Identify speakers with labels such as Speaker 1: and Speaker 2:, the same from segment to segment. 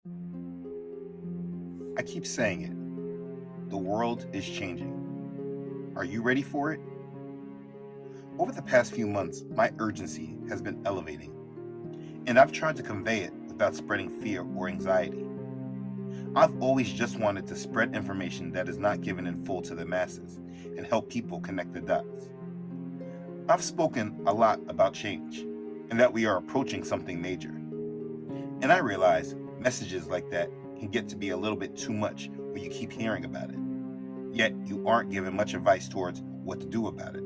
Speaker 1: I keep saying it. The world is changing. Are you ready for it? Over the past few months, my urgency has been elevating, and I've tried to convey it without spreading fear or anxiety. I've always just wanted to spread information that is not given in full to the masses and help people connect the dots. I've spoken a lot about change and that we are approaching something major. And I realize messages like that can get to be a little bit too much when you keep hearing about it. Yet you aren't given much advice towards what to do about it.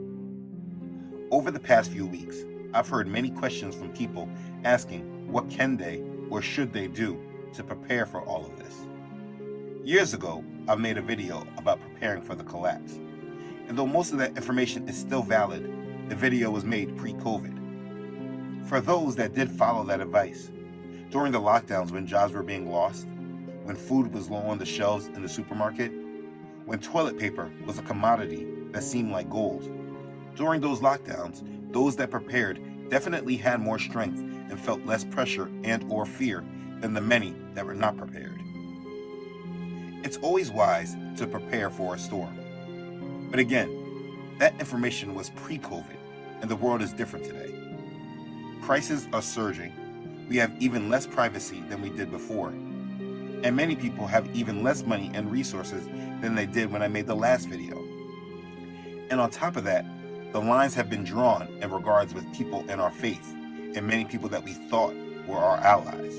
Speaker 1: Over the past few weeks, I've heard many questions from people asking what can they or should they do to prepare for all of this. Years ago, I made a video about preparing for the collapse. And though most of that information is still valid, the video was made pre-COVID. For those that did follow that advice, during the lockdowns when jobs were being lost, when food was low on the shelves in the supermarket, when toilet paper was a commodity that seemed like gold, during those lockdowns, those that prepared definitely had more strength and felt less pressure and or fear than the many that were not prepared. It's always wise to prepare for a storm. But again, that information was pre-COVID, and the world is different today. Prices are surging. We have even less privacy than we did before. And many people have even less money and resources than they did when I made the last video. And on top of that, the lines have been drawn in regards with people in our faith and many people that we thought were our allies.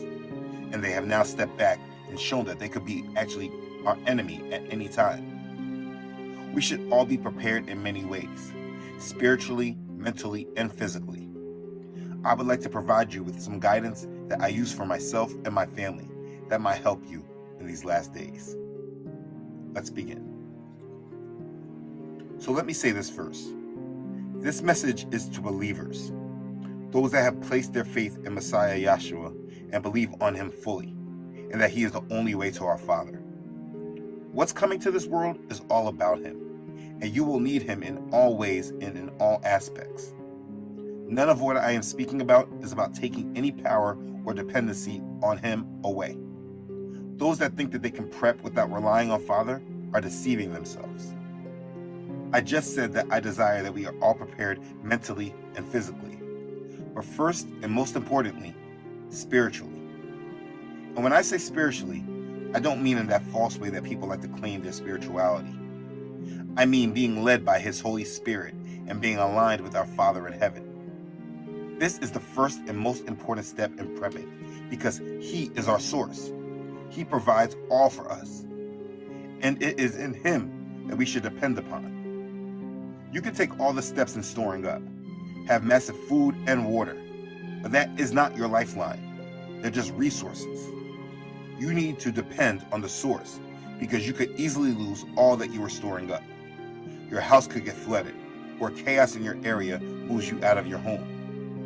Speaker 1: And they have now stepped back and shown that they could be actually our enemy at any time. We should all be prepared in many ways, spiritually, mentally, and physically. I would like to provide you with some guidance that I use for myself and my family that might help you in these last days. Let's begin. So let me say this first. This message is to believers, those that have placed their faith in Messiah Yahshua and believe on him fully, and that he is the only way to our Father. What's coming to this world is all about him, and you will need him in all ways and in all aspects. None of what I am speaking about is about taking any power or dependency on him away. Those that think that they can prep without relying on Father are deceiving themselves. I just said that I desire that we are all prepared mentally and physically, but first and most importantly, spiritually. And when I say spiritually, I don't mean in that false way that people like to claim their spirituality. I mean being led by his Holy Spirit and being aligned with our Father in heaven. This is the first and most important step in prepping because he is our source. He provides all for us. And it is in him that we should depend upon. You can take all the steps in storing up, have massive food and water, but that is not your lifeline. They're just resources. You need to depend on the source because you could easily lose all that you were storing up. Your house could get flooded, or chaos in your area moves you out of your home.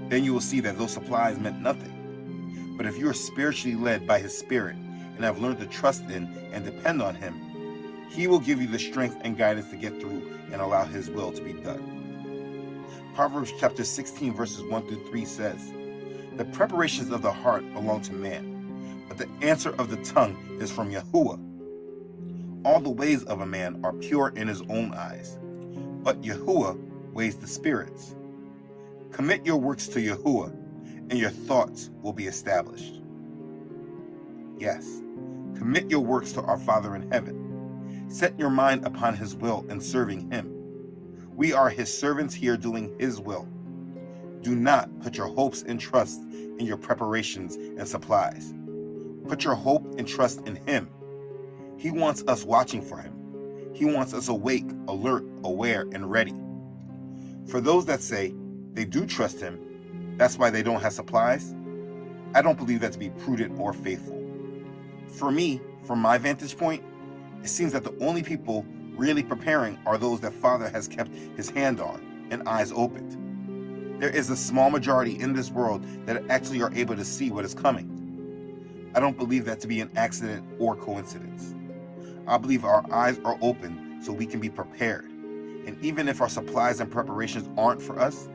Speaker 1: Then you will see that those supplies meant nothing. But if you are spiritually led by his Spirit and have learned to trust in and depend on him, he will give you the strength and guidance to get through and allow his will to be done. Proverbs chapter 16 verses 1 through 3 says, "The preparations of the heart belong to man, but the answer of the tongue is from Yahuwah. All the ways of a man are pure in his own eyes, but Yahuwah weighs the spirits. Commit your works to Yahuwah, and your thoughts will be established." Yes, commit your works to our Father in heaven. Set your mind upon his will and serving him. We are his servants here doing his will. Do not put your hopes and trust in your preparations and supplies. Put your hope and trust in him. He wants us watching for him. He wants us awake, alert, aware, and ready. For those that say they do trust him, that's why they don't have supplies, I don't believe that to be prudent or faithful. For me, from my vantage point, it seems that the only people really preparing are those that Father has kept his hand on and eyes opened. There is a small majority in this world that actually are able to see what is coming. I don't believe that to be an accident or coincidence. I believe our eyes are open so we can be prepared. And even if our supplies and preparations aren't for us,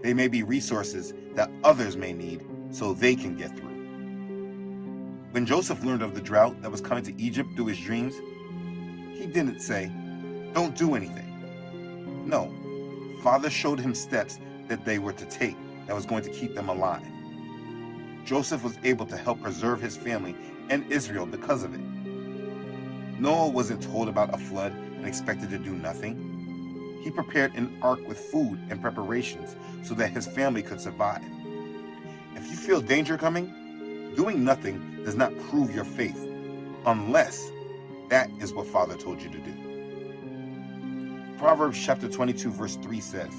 Speaker 1: they may be resources that others may need so they can get through. When Joseph learned of the drought that was coming to Egypt through his dreams, he didn't say, "Don't do anything." No, Father showed him steps that they were to take that was going to keep them alive. Joseph was able to help preserve his family and Israel because of it. Noah wasn't told about a flood and expected to do nothing. He prepared an ark with food and preparations so that his family could survive. If you feel danger coming, doing nothing does not prove your faith, unless that is what Father told you to do. Proverbs chapter 22 verse 3 says,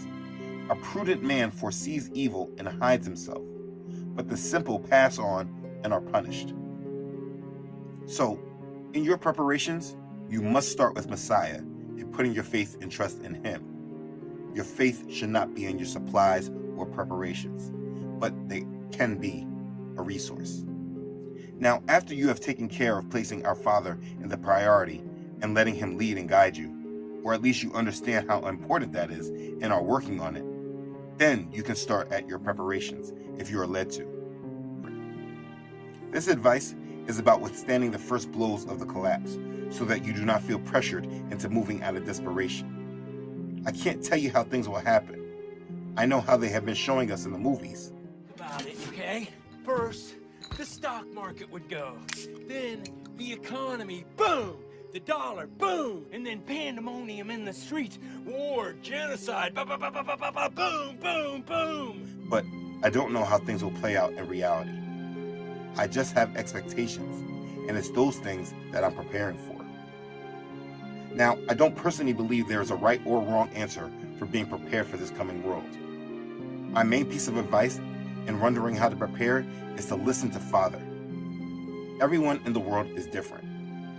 Speaker 1: "A prudent man foresees evil and hides himself, but the simple pass on and are punished." So, in your preparations, you must start with Messiah and putting your faith and trust in Him. Your faith should not be in your supplies or preparations, but they can be a resource. Now, after you have taken care of placing our Father in the priority and letting Him lead and guide you, or at least you understand how important that is and are working on it, then you can start at your preparations if you are led to. This advice is about withstanding the first blows of the collapse so that you do not feel pressured into moving out of desperation. I can't tell you how things will happen. I know how they have been showing us in the movies.
Speaker 2: About it, okay? First, the stock market would go. Then, the economy, boom! The dollar, boom! And then pandemonium in the streets. War, genocide, boom, boom, boom!
Speaker 1: But I don't know how things will play out in reality. I just have expectations, and it's those things that I'm preparing for. Now, I don't personally believe there is a right or wrong answer for being prepared for this coming world. My main piece of advice in wondering how to prepare is to listen to Father. Everyone in the world is different.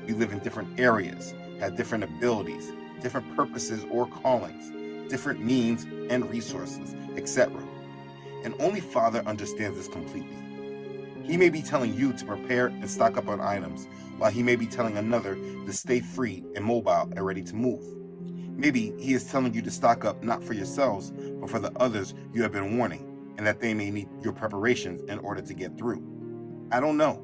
Speaker 1: We live in different areas, have different abilities, different purposes or callings, different means and resources, etc. And only Father understands this completely. He may be telling you to prepare and stock up on items, while he may be telling another to stay free and mobile and ready to move. Maybe he is telling you to stock up not for yourselves, but for the others you have been warning, and that they may need your preparations in order to get through. I don't know.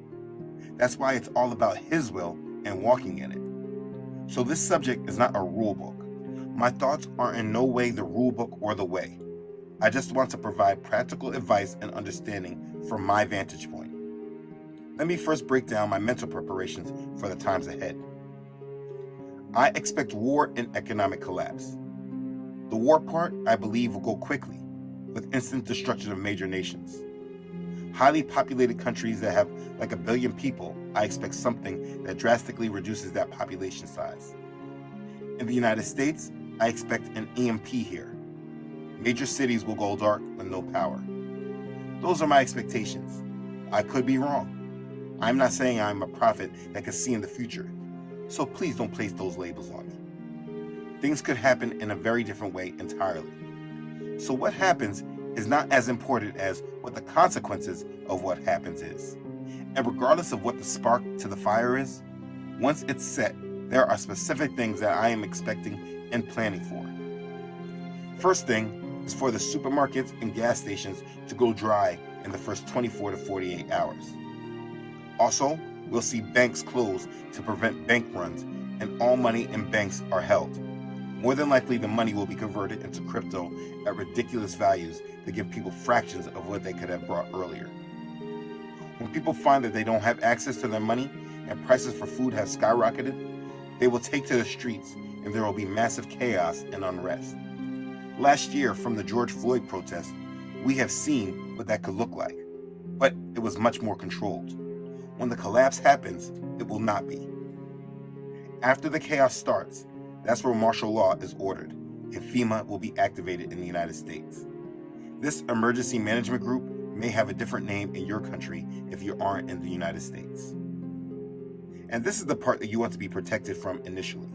Speaker 1: That's why it's all about His will and walking in it. So this subject is not a rule book. My thoughts are in no way the rule book or the way. I just want to provide practical advice and understanding from my vantage point. Let me first break down my mental preparations for the times ahead. I expect war and economic collapse. The war part, I believe, will go quickly, with instant destruction of major nations. Highly populated countries that have like 1 billion people, I expect something that drastically reduces that population size. In the United States, I expect an EMP here. Major cities will go dark with no power. Those are my expectations. I could be wrong. I'm not saying I'm a prophet that can see in the future, so please don't place those labels on me. Things could happen in a very different way entirely. So what happens is not as important as what the consequences of what happens is. And regardless of what the spark to the fire is, once it's set, there are specific things that I am expecting and planning for. First thing is for the supermarkets and gas stations to go dry in the first 24 to 48 hours. Also, we'll see banks close to prevent bank runs, and all money in banks are held. More than likely, the money will be converted into crypto at ridiculous values that give people fractions of what they could have brought earlier. When people find that they don't have access to their money and prices for food have skyrocketed, they will take to the streets and there will be massive chaos and unrest. Last year, from the George Floyd protest, we have seen what that could look like, but it was much more controlled. When the collapse happens, it will not be. After the chaos starts, that's where martial law is ordered, and FEMA will be activated in the United States. This emergency management group may have a different name in your country if you aren't in the United States. And this is the part that you want to be protected from initially.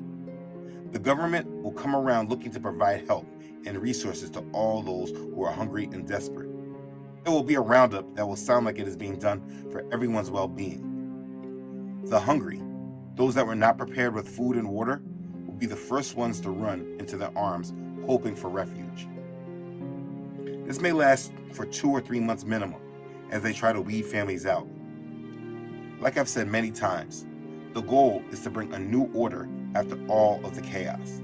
Speaker 1: The government will come around looking to provide help and resources to all those who are hungry and desperate. It will be a roundup that will sound like it is being done for everyone's well-being. The hungry, those that were not prepared with food and water, will be the first ones to run into their arms, hoping for refuge. This may last for 2 or 3 months minimum, as they try to weed families out. Like I've said many times, the goal is to bring a new order after all of the chaos.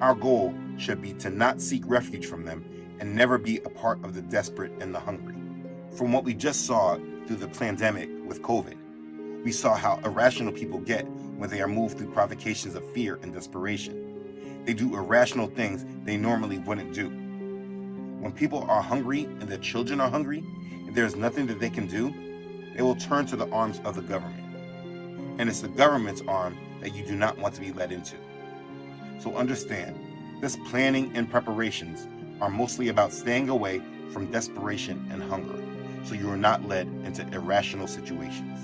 Speaker 1: Our goal should be to not seek refuge from them and never be a part of the desperate and the hungry. From what we just saw through the pandemic with COVID, we saw how irrational people get when they are moved through provocations of fear and desperation. They do irrational things they normally wouldn't do. When people are hungry and their children are hungry, and there is nothing that they can do, they will turn to the arms of the government. And it's the government's arm that you do not want to be led into. So understand, this planning and preparations are mostly about staying away from desperation and hunger, so you are not led into irrational situations.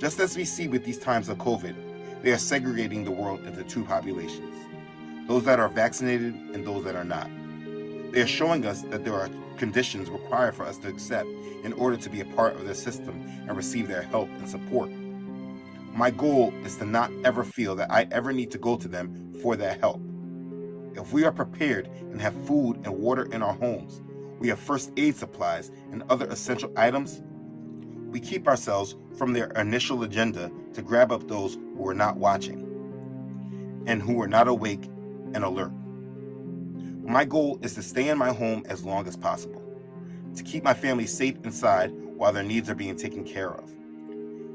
Speaker 1: Just as we see with these times of COVID, they are segregating the world into two populations, those that are vaccinated and those that are not. They are showing us that there are conditions required for us to accept in order to be a part of their system and receive their help and support. My goal is to not ever feel that I ever need to go to them for their help. If we are prepared and have food and water in our homes, we have first aid supplies and other essential items, we keep ourselves from their initial agenda to grab up those who are not watching and who are not awake and alert. My goal is to stay in my home as long as possible, to keep my family safe inside while their needs are being taken care of.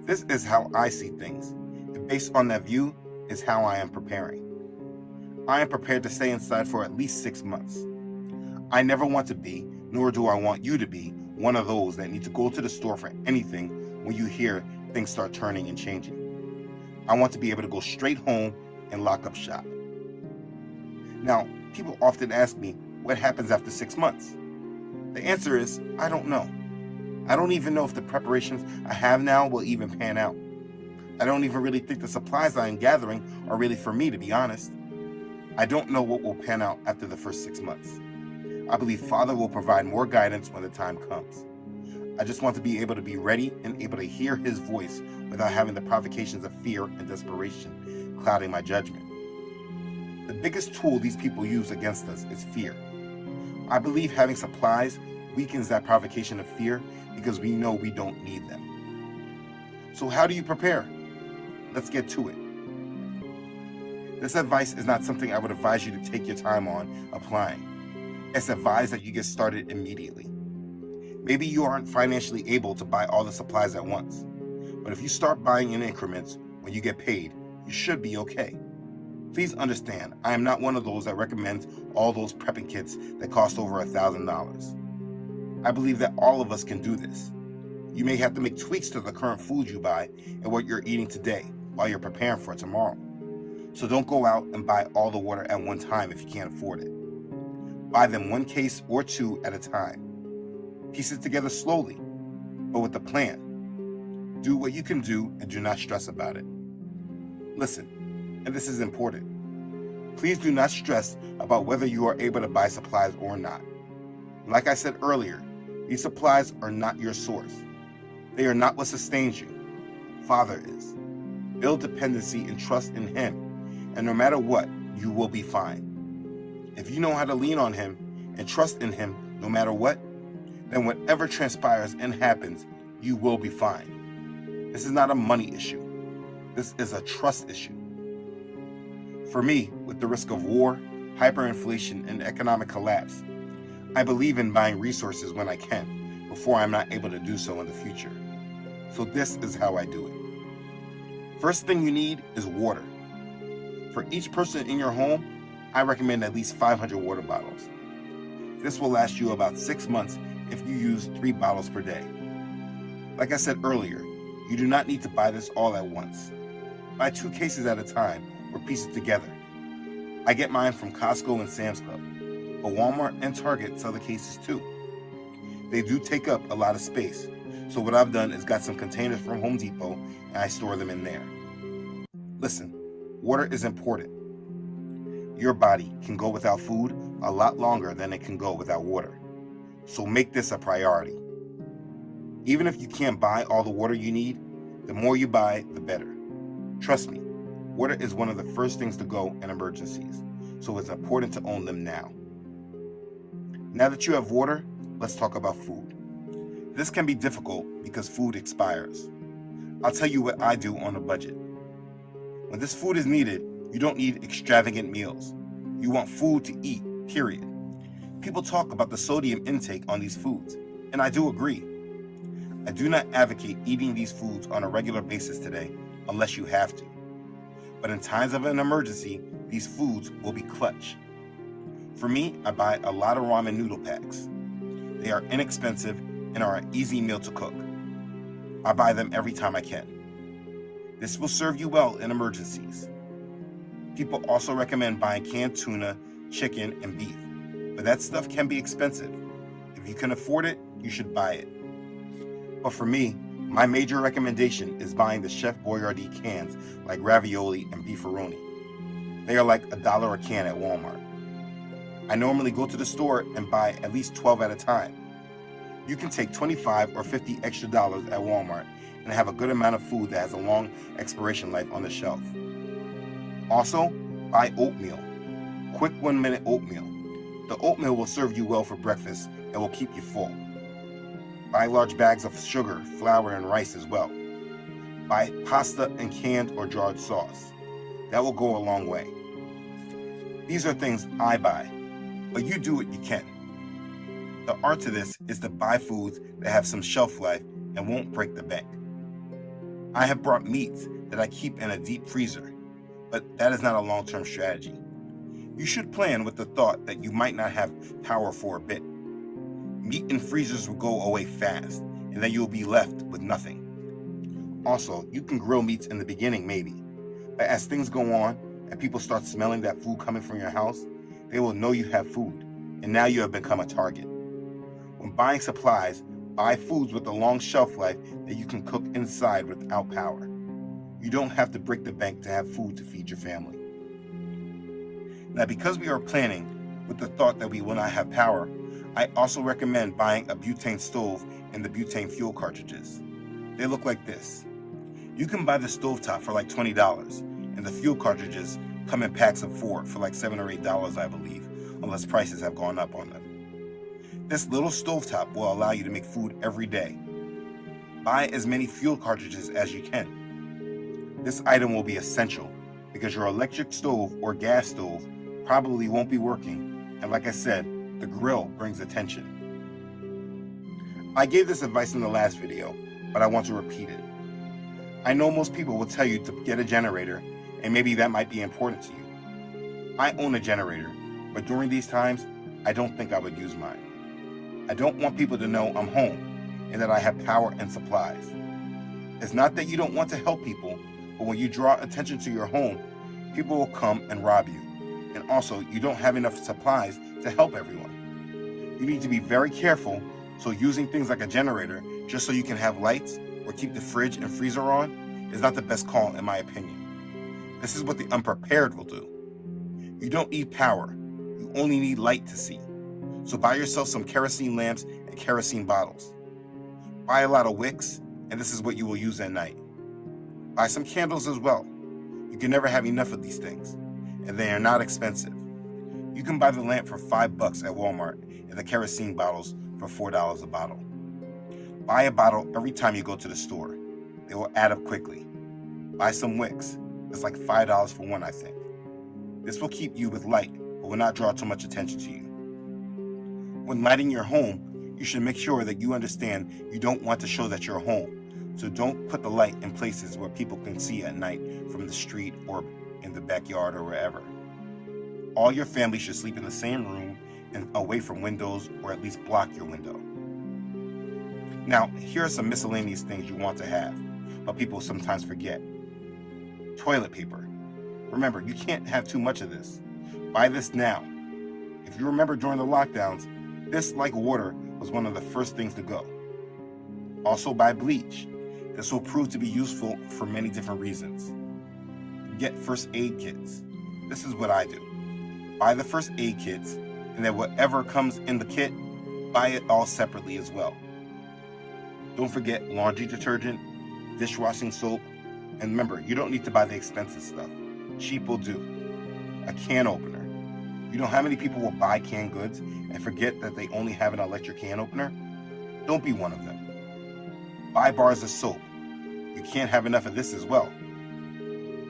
Speaker 1: This is how I see things, and based on that view is how I am preparing. I am prepared to stay inside for at least 6 months. I never want to be, nor do I want you to be, one of those that need to go to the store for anything when you hear things start turning and changing. I want to be able to go straight home and lock up shop. Now, people often ask me, what happens after 6 months? The answer is, I don't know. I don't even know if the preparations I have now will even pan out. I don't even really think the supplies I am gathering are really for me, to be honest. I don't know what will pan out after the first 6 months. I believe Father will provide more guidance when the time comes. I just want to be able to be ready and able to hear his voice without having the provocations of fear and desperation clouding my judgment. The biggest tool these people use against us is fear. I believe having supplies weakens that provocation of fear because we know we don't need them. So how do you prepare? Let's get to it. This advice is not something I would advise you to take your time on applying. It's advised that you get started immediately. Maybe you aren't financially able to buy all the supplies at once, but if you start buying in increments when you get paid, you should be okay. Please understand, I am not one of those that recommends all those prepping kits that cost over $1,000. I believe that all of us can do this. You may have to make tweaks to the current food you buy and what you're eating today while you're preparing for tomorrow. So don't go out and buy all the water at one time if you can't afford it. Buy them one case or two at a time. Piece it together slowly, but with a plan. Do what you can do and do not stress about it. Listen, and this is important. Please do not stress about whether you are able to buy supplies or not. Like I said earlier, these supplies are not your source. They are not what sustains you. Father is. Build dependency and trust in him, and no matter what, you will be fine. If you know how to lean on him and trust in him no matter what, then whatever transpires and happens, you will be fine. This is not a money issue. This is a trust issue. For me, with the risk of war, hyperinflation, and economic collapse, I believe in buying resources when I can, before I'm not able to do so in the future. So this is how I do it. First thing you need is water. For each person in your home, I recommend at least 500 water bottles. This will last you about 6 months if you use 3 bottles per day. Like I said earlier, you do not need to buy this all at once. Buy 2 cases at a time or piece it together. I get mine from Costco and Sam's Club, but Walmart and Target sell the cases too. They do take up a lot of space, so what I've done is got some containers from Home Depot and I store them in there. Listen, water is important. Your body can go without food a lot longer than it can go without water. So make this a priority. Even if you can't buy all the water you need, the more you buy, the better. Trust me, water is one of the first things to go in emergencies, so it's important to own them now. Now that you have water, let's talk about food. This can be difficult because food expires. I'll tell you what I do on a budget. When this food is needed, you don't need extravagant meals. You want food to eat, period. People talk about the sodium intake on these foods, and I do agree. I do not advocate eating these foods on a regular basis today unless you have to. But in times of an emergency, these foods will be clutch. For me, I buy a lot of ramen noodle packs. They are inexpensive and are an easy meal to cook. I buy them every time I can. This will serve you well in emergencies. People also recommend buying canned tuna, chicken, and beef, but that stuff can be expensive. If you can afford it, you should buy it. But for me, my major recommendation is buying the Chef Boyardee cans like ravioli and beefaroni. They are like $1 a can at Walmart. I normally go to the store and buy at least 12 at a time. You can take $25 or $50 extra at Walmart and have a good amount of food that has a long expiration life on the shelf. Also, buy oatmeal. Quick 1-minute oatmeal. The oatmeal will serve you well for breakfast and will keep you full. Buy large bags of sugar, flour, and rice as well. Buy pasta and canned or jarred sauce. That will go a long way. These are things I buy, but you do what you can. The art to this is to buy foods that have some shelf life and won't break the bank. I have brought meats that I keep in a deep freezer, but that is not a long-term strategy. You should plan with the thought that you might not have power for a bit. Meat in freezers will go away fast, and then you'll be left with nothing. Also, you can grill meats in the beginning maybe, but as things go on and people start smelling that food coming from your house, they will know you have food, and now you have become a target. When buying supplies, buy foods with a long shelf life that you can cook inside without power. You don't have to break the bank to have food to feed your family. Now, because we are planning with the thought that we will not have power, I also recommend buying a butane stove and the butane fuel cartridges. They look like this. You can buy the stovetop for like $20, and the fuel cartridges come in packs of 4 for like $7 or $8, I believe, unless prices have gone up on them. This little stovetop will allow you to make food every day. Buy as many fuel cartridges as you can. This item will be essential because your electric stove or gas stove probably won't be working, and like I said, the grill brings attention. I gave this advice in the last video, but I want to repeat it. I know most people will tell you to get a generator, and maybe that might be important to you. I own a generator, but during these times, I don't think I would use mine. I don't want people to know I'm home and that I have power and supplies. It's not that you don't want to help people, but when you draw attention to your home, people will come and rob you. And also, you don't have enough supplies to help everyone. You need to be very careful, so using things like a generator just so you can have lights or keep the fridge and freezer on is not the best call in my opinion. This is what the unprepared will do. You don't need power, you only need light to see. So buy yourself some kerosene lamps and kerosene bottles. Buy a lot of wicks, and this is what you will use at night. Buy some candles as well. You can never have enough of these things, and they are not expensive. You can buy the lamp for $5 at Walmart and the kerosene bottles for $4 a bottle. Buy a bottle every time you go to the store. They will add up quickly. Buy some wicks. It's like $5 for one, I think. This will keep you with light, but will not draw too much attention to you. When lighting your home, you should make sure that you understand you don't want to show that you're home. So don't put the light in places where people can see at night from the street or in the backyard or wherever. All your family should sleep in the same room and away from windows, or at least block your window. Now, here are some miscellaneous things you want to have, but people sometimes forget. Toilet paper. Remember, you can't have too much of this. Buy this now. If you remember during the lockdowns, this, like water, was one of the first things to go. Also buy bleach. This will prove to be useful for many different reasons. Get first aid kits. This is what I do. Buy the first aid kits, and then whatever comes in the kit, buy it all separately as well. Don't forget laundry detergent, dishwashing soap, and remember, you don't need to buy the expensive stuff. Cheap will do. A can opener. You know how many people will buy canned goods and forget that they only have an electric can opener? Don't be one of them. Buy bars of soap. You can't have enough of this as well.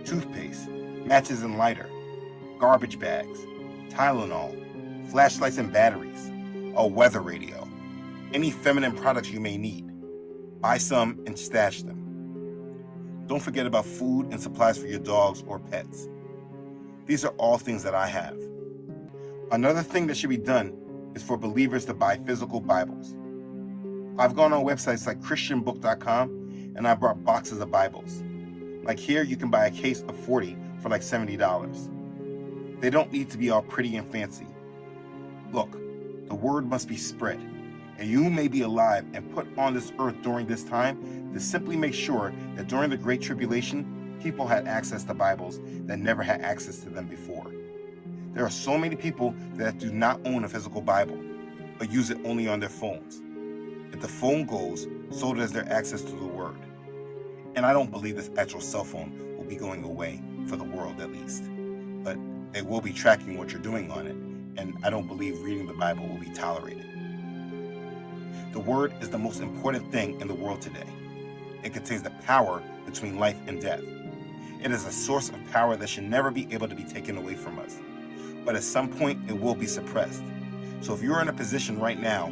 Speaker 1: Toothpaste, matches and lighter, garbage bags, Tylenol, flashlights and batteries, a weather radio, any feminine products you may need. Buy some and stash them. Don't forget about food and supplies for your dogs or pets. These are all things that I have. Another thing that should be done is for believers to buy physical Bibles. I've gone on websites like christianbook.com and I brought boxes of Bibles. Like here, you can buy a case of 40 for like $70. They don't need to be all pretty and fancy. Look, the word must be spread, and you may be alive and put on this earth during this time to simply make sure that during the Great Tribulation, people had access to Bibles that never had access to them before. There are so many people that do not own a physical Bible, but use it only on their phones. If the phone goes, so does their access to the Word. And I don't believe this actual cell phone will be going away, for the world at least. But they will be tracking what you're doing on it, and I don't believe reading the Bible will be tolerated. The Word is the most important thing in the world today. It contains the power between life and death. It is a source of power that should never be able to be taken away from us. But at some point, it will be suppressed. So if you're in a position right now,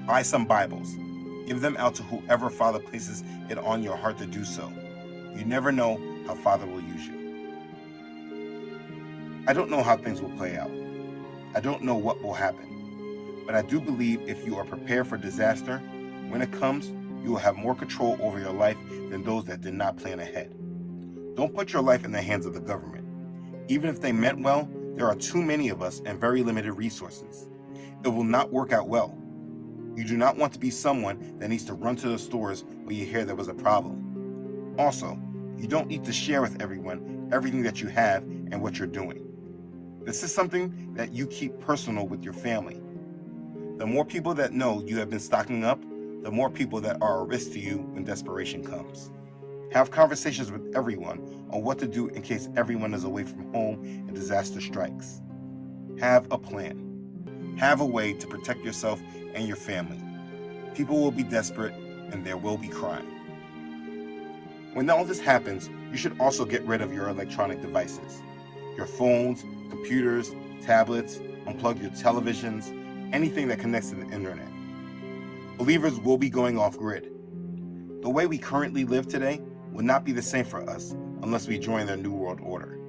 Speaker 1: buy some Bibles. Give them out to whoever Father places it on your heart to do so. You never know how Father will use you. I don't know how things will play out. I don't know what will happen. But I do believe if you are prepared for disaster, when it comes, you will have more control over your life than those that did not plan ahead. Don't put your life in the hands of the government. Even if they meant well, there are too many of us and very limited resources. It will not work out well. You do not want to be someone that needs to run to the stores when you hear there was a problem. Also, you don't need to share with everyone everything that you have and what you're doing. This is something that you keep personal with your family. The more people that know you have been stocking up, the more people that are a risk to you when desperation comes. Have conversations with everyone on what to do in case everyone is away from home and disaster strikes. Have a plan. Have a way to protect yourself and your family. People will be desperate and there will be crime. When all this happens, you should also get rid of your electronic devices. Your phones, computers, tablets, unplug your televisions, anything that connects to the internet. Believers will be going off grid. The way we currently live today will not be the same for us unless we join their New World Order.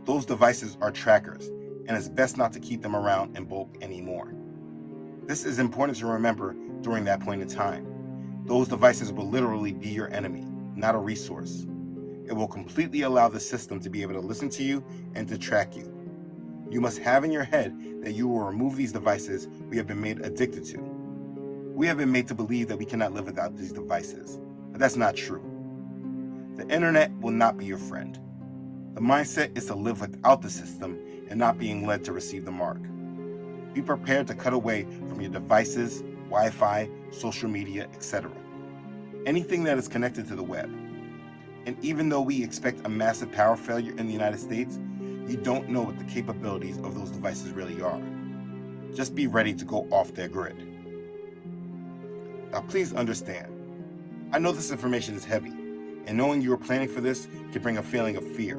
Speaker 1: Those devices are trackers, and it's best not to keep them around in bulk anymore. This is important to remember during that point in time. Those devices will literally be your enemy, not a resource. It will completely allow the system to be able to listen to you and to track you. You must have in your head that you will remove these devices we have been made addicted to. We have been made to believe that we cannot live without these devices, but that's not true. The internet will not be your friend. The mindset is to live without the system and not being led to receive the mark. Be prepared to cut away from your devices, Wi-Fi, social media, etc. Anything that is connected to the web. And even though we expect a massive power failure in the United States, you don't know what the capabilities of those devices really are. Just be ready to go off their grid. Now please understand, I know this information is heavy, and knowing you are planning for this can bring a feeling of fear,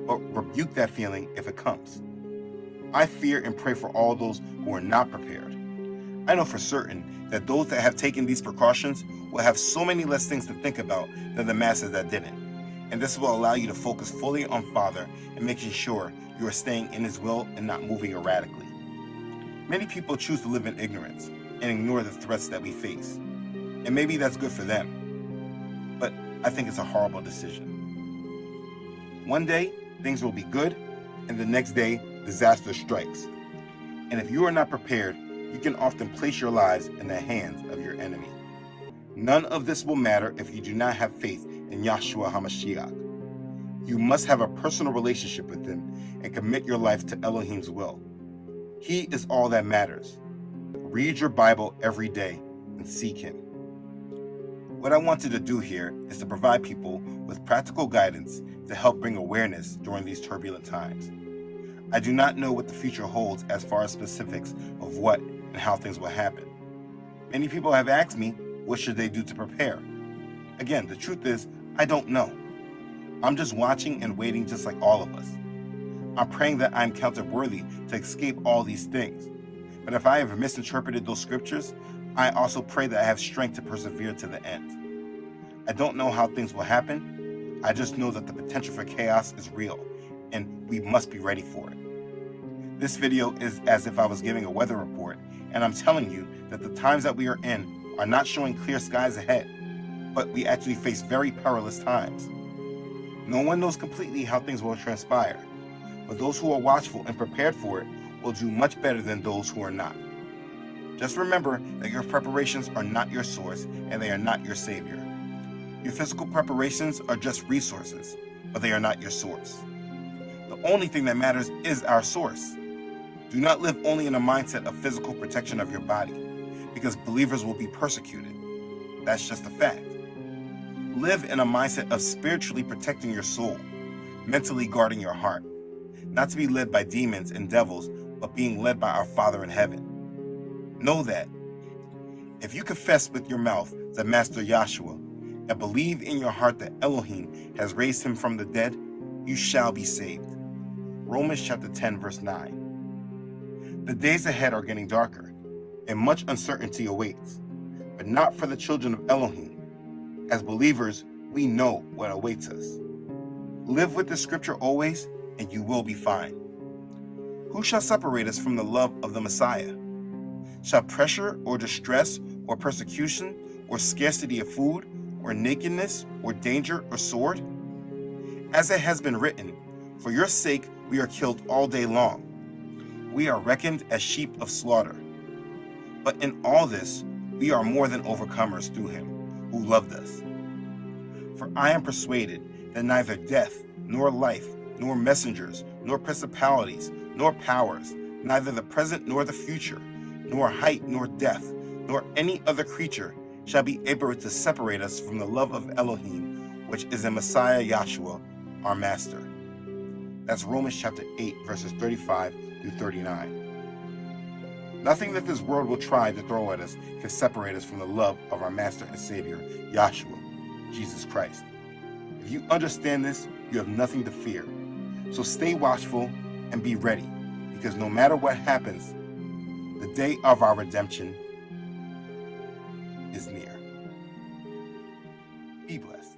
Speaker 1: but rebuke that feeling if it comes. I fear and pray for all those who are not prepared. I know for certain that those that have taken these precautions will have so many less things to think about than the masses that didn't, and this will allow you to focus fully on Father and making sure you are staying in His will and not moving erratically. Many people choose to live in ignorance and ignore the threats that we face, and maybe that's good for them, but I think it's a horrible decision. One day, things will be good, and the next day, disaster strikes. And if you are not prepared, you can often place your lives in the hands of your enemy. None of this will matter if you do not have faith in Yahshua HaMashiach. You must have a personal relationship with Him and commit your life to Elohim's will. He is all that matters. Read your Bible every day and seek Him. What I wanted to do here is to provide people with practical guidance to help bring awareness during these turbulent times. I do not know what the future holds as far as specifics of what and how things will happen. Many people have asked me, what should they do to prepare? Again, the truth is, I don't know. I'm just watching and waiting just like all of us. I'm praying that I'm counted worthy to escape all these things. But if I have misinterpreted those scriptures, I also pray that I have strength to persevere to the end. I don't know how things will happen. I just know that the potential for chaos is real, and we must be ready for it. This video is as if I was giving a weather report, and I'm telling you that the times that we are in are not showing clear skies ahead, but we actually face very perilous times. No one knows completely how things will transpire, but those who are watchful and prepared for it will do much better than those who are not. Just remember that your preparations are not your source and they are not your savior. Your physical preparations are just resources, but they are not your source. The only thing that matters is our source. Do not live only in a mindset of physical protection of your body, because believers will be persecuted. That's just a fact. Live in a mindset of spiritually protecting your soul, mentally guarding your heart, not to be led by demons and devils, but being led by our Father in heaven. Know that if you confess with your mouth the Master Yahshua and believe in your heart that Elohim has raised him from the dead, you shall be saved. Romans chapter 10, verse 9. The days ahead are getting darker, and much uncertainty awaits, but not for the children of Elohim. As believers, we know what awaits us. Live with the scripture always, and you will be fine. Who shall separate us from the love of the Messiah? Shall pressure or distress or persecution or scarcity of food or nakedness or danger or sword? As it has been written, for your sake we are killed all day long. We are reckoned as sheep of slaughter. But in all this, we are more than overcomers through him who loved us. For I am persuaded that neither death, nor life, nor messengers, nor principalities, nor powers, neither the present nor the future, nor height nor depth, nor any other creature shall be able to separate us from the love of Elohim, which is in Messiah Yahshua, our Master. That's Romans chapter 8, verses 35 through 39. Nothing that this world will try to throw at us can separate us from the love of our Master and Savior, Yahshua, Jesus Christ. If you understand this, you have nothing to fear. So stay watchful and be ready, because no matter what happens, the day of our redemption is near. Be blessed.